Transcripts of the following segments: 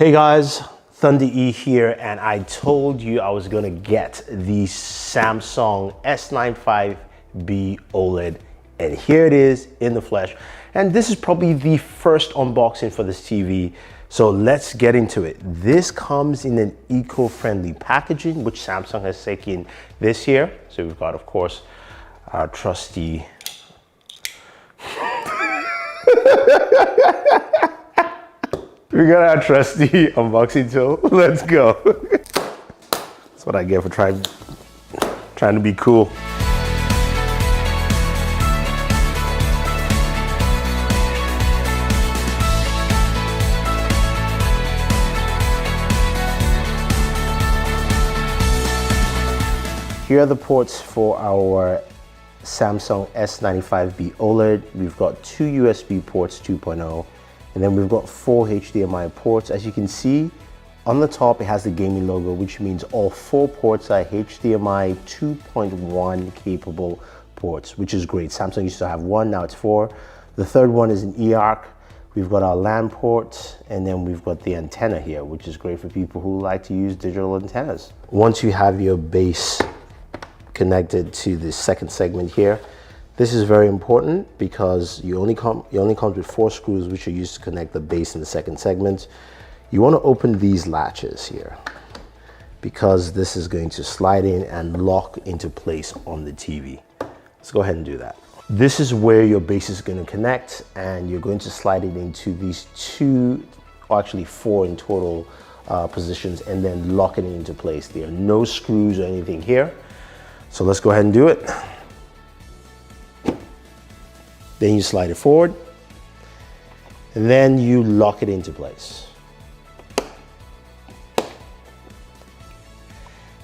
Hey guys, Thunder E here, and I told you I was gonna get the Samsung S95B OLED, and here it is in the flesh. And this is probably the first unboxing for this TV, so let's get into it. This comes in an eco-friendly packaging, which Samsung has taken this year. So we've got, of course, our trusty we got our trusty unboxing tool. Let's go. That's what I get for trying to be cool. Here are the ports for our Samsung S95B OLED. We've got two USB ports 2.0. And then we've got 4 HDMI ports. As you can see, on the top it has the gaming logo, which means all 4 ports are HDMI 2.1 capable ports, which is great. Samsung used to have 1, now it's 4. The third one is an eARC. We've got our LAN port, and then we've got the antenna here, which is great for people who like to use digital antennas. Once you have your base connected to the second segment here, this is very important because it only comes with 4 screws, which are used to connect the base and the second segment. You want to open these latches here because this is going to slide in and lock into place on the TV. Let's go ahead and do that. This is where your base is going to connect, and you're going to slide it into these 2, or actually 4 in total positions, and then lock it into place. There are no screws or anything here. So let's go ahead and do it. Then you slide it forward, and then you lock it into place.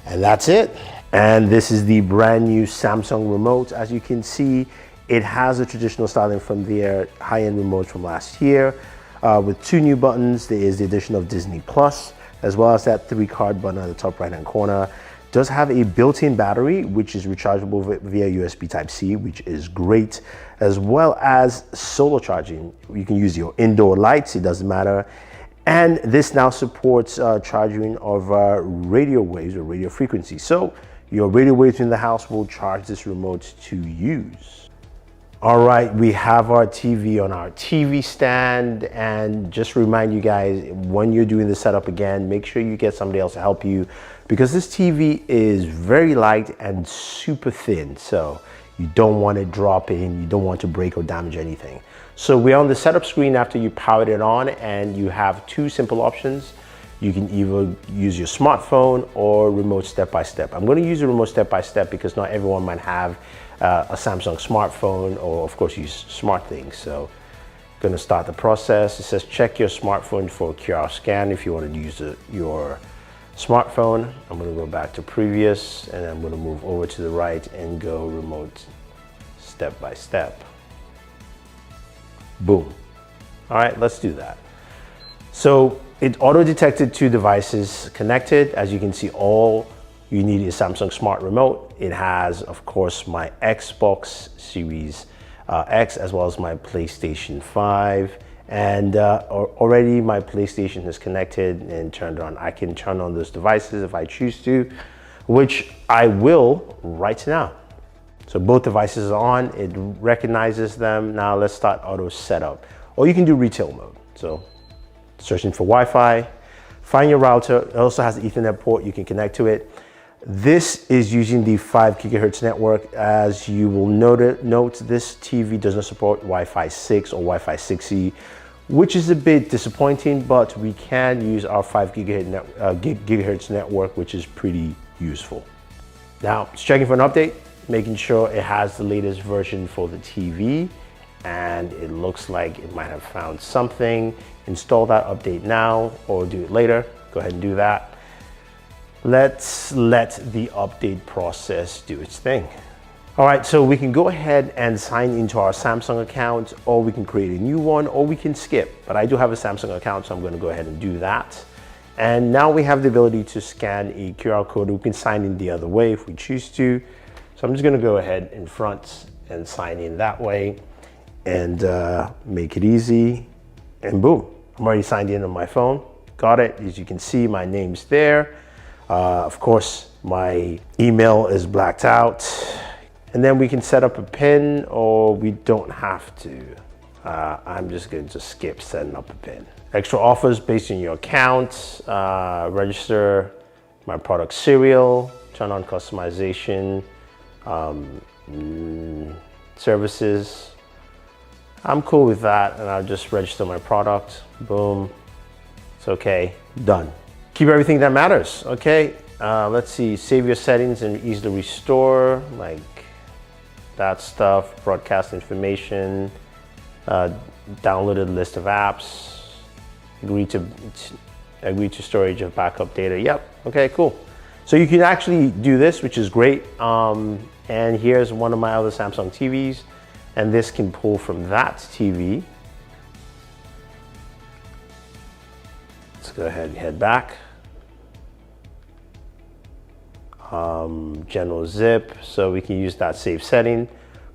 And that's it. And this is the brand new Samsung remote. As you can see, it has a traditional styling from their high-end remote from last year. With 2 new buttons, there is the addition of Disney Plus, as well as that 3-card button at the top right-hand corner. Does have a built-in battery, which is rechargeable via USB Type-C, which is great, as well as solar charging. You can use your indoor lights, it doesn't matter. And this now supports charging of radio waves or radio frequencies. So your radio waves in the house will charge this remote to use. All right, we have our TV on our TV stand, and just remind you guys, when you're doing the setup again, make sure you get somebody else to help you, because this TV is very light and super thin, so you don't want it dropping, you don't want to break or damage anything. So we're on the setup screen after you powered it on, and you have 2 simple options. You can either use your smartphone or remote step-by-step. I'm going to use a remote step-by-step because not everyone might have a Samsung smartphone, or of course use SmartThings. So I'm going to start the process. It says check your smartphone for a QR scan if you want to use your smartphone. I'm going to go back to previous, and I'm going to move over to the right and go remote step-by-step. Boom. All right, let's do that. So it auto-detected 2 devices connected. As you can see, all you need is Samsung Smart Remote. It has, of course, my Xbox Series X, as well as my PlayStation 5. And already my PlayStation is connected and turned on. I can turn on those devices if I choose to, which I will right now. So both devices are on, it recognizes them. Now let's start auto setup. Or you can do retail mode. So searching for Wi-Fi, find your router. It also has an Ethernet port, you can connect to it. This is using the 5 GHz network. As you will note, this TV does not support Wi-Fi 6 or Wi-Fi 6E, which is a bit disappointing, but we can use our 5 GHz network, which is pretty useful. Now, it's checking for an update, making sure it has the latest version for the TV, and it looks like it might have found something. Install that update now or do it later. Go ahead and do that. Let's let the update process do its thing. All right, so we can go ahead and sign into our Samsung account, or we can create a new one, or we can skip. But I do have a Samsung account, so I'm going to go ahead and do that. And now we have the ability to scan a QR code. We can sign in the other way if we choose to. So I'm just going to go ahead in front and sign in that way, and make it easy, and boom, I'm already signed in on my phone. got it. As you can see, my name's there. Of course, my email is blacked out. And then we can set up a PIN, or we don't have to. I'm just going to skip setting up a PIN. Extra offers based on your account. Register my product serial. Turn on customization. Services. I'm cool with that, and I'll just register my product. Boom. It's okay. Done. Keep everything that matters. Okay. Let's see. Save your settings and easily restore. Like that stuff. Broadcast information. Downloaded list of apps. Agree to storage of backup data. Yep. Okay. Cool. So you can actually do this, which is great. And here's one of my other Samsung TVs, and this can pull from that TV. Let's go ahead and head back. General zip, so we can use that save setting.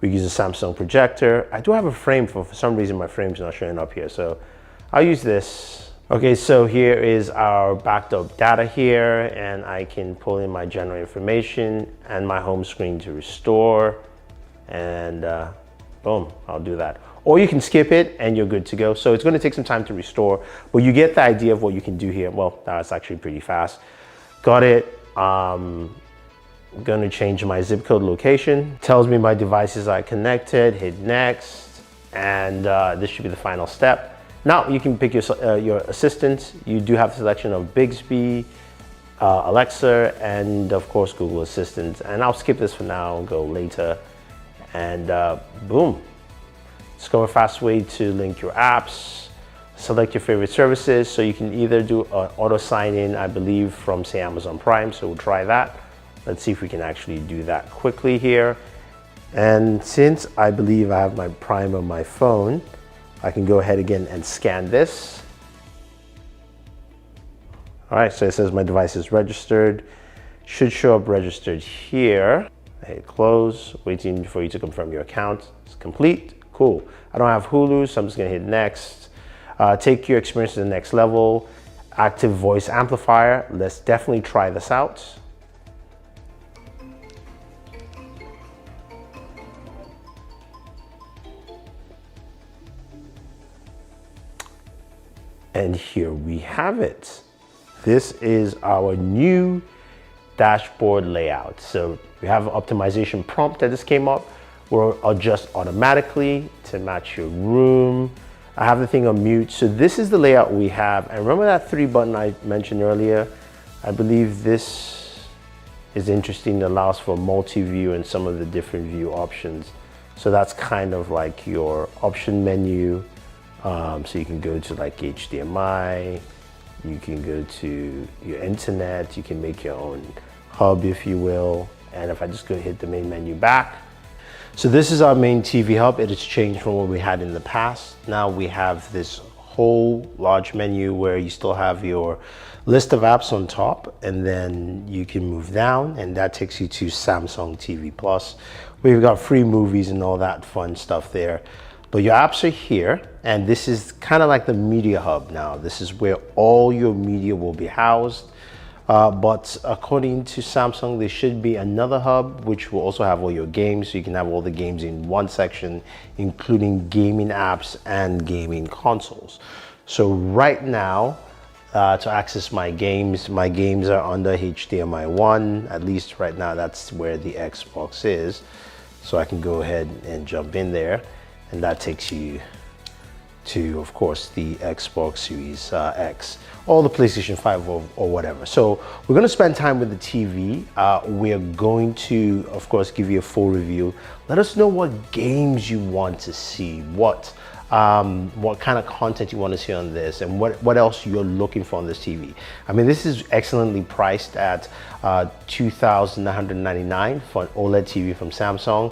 We use a Samsung projector. I do have a frame, for some reason my frame's not showing up here, so I'll use this. Okay, so here is our backed up data here, and I can pull in my general information and my home screen to restore, and boom, I'll do that. Or you can skip it and you're good to go. So it's going to take some time to restore, but you get the idea of what you can do here. Well, that's actually pretty fast. Got it. I'm going to change my zip code location. Tells me my devices are connected. Hit next, and this should be the final step. Now you can pick your assistant. You do have a selection of Bixby, Alexa, and of course Google Assistant. And I'll skip this for now, go later. And boom. Discover a fast way to link your apps. Select your favorite services. So you can either do an auto sign in, I believe, from say Amazon Prime. So we'll try that. Let's see if we can actually do that quickly here. And since I believe I have my Prime on my phone, I can go ahead again and scan this. All right, so it says my device is registered. Should show up registered here. I hit close, waiting for you to confirm your account. It's complete, cool. I don't have Hulu, so I'm just gonna hit next. Take your experience to the next level. Active voice amplifier, let's definitely try this out. And here we have it. This is our new dashboard layout. So we have an optimization prompt that just came up. Will adjust automatically to match your room. I have the thing on mute. So this is the layout we have. And remember that 3 button I mentioned earlier? I believe this is interesting. It allows for multi-view and some of the different view options. So that's kind of like your option menu. So you can go to like HDMI, you can go to your internet, you can make your own hub, if you will. And if I just go hit the main menu back. So this is our main TV hub. It has changed from what we had in the past. Now we have this whole large menu where you still have your list of apps on top, and then you can move down and that takes you to Samsung TV Plus. We've got free movies and all that fun stuff there. But your apps are here, and this is kind of like the media hub now. This is where all your media will be housed. But according to Samsung, there should be another hub, which will also have all your games. So you can have all the games in one section, including gaming apps and gaming consoles. So right now, to access my games are under HDMI 1. At least right now, that's where the Xbox is. So I can go ahead and jump in there. And that takes you to, of course, the Xbox Series X, or the PlayStation 5 or whatever. So we're gonna spend time with the TV. We're going to, of course, give you a full review. Let us know what games you want to see, what kind of content you want to see on this, and what else you're looking for on this TV. I mean, this is excellently priced at $2,999 for an OLED TV from Samsung.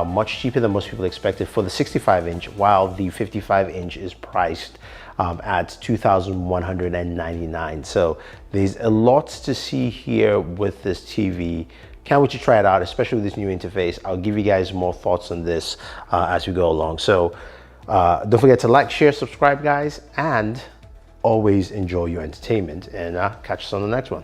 Much cheaper than most people expected for the 65-inch, while the 55-inch is priced at $2,199. So there's a lot to see here with this TV. Can't wait to try it out, especially with this new interface. I'll give you guys more thoughts on this as we go along. So don't forget to like, share, subscribe, guys, and always enjoy your entertainment, and catch us on the next one.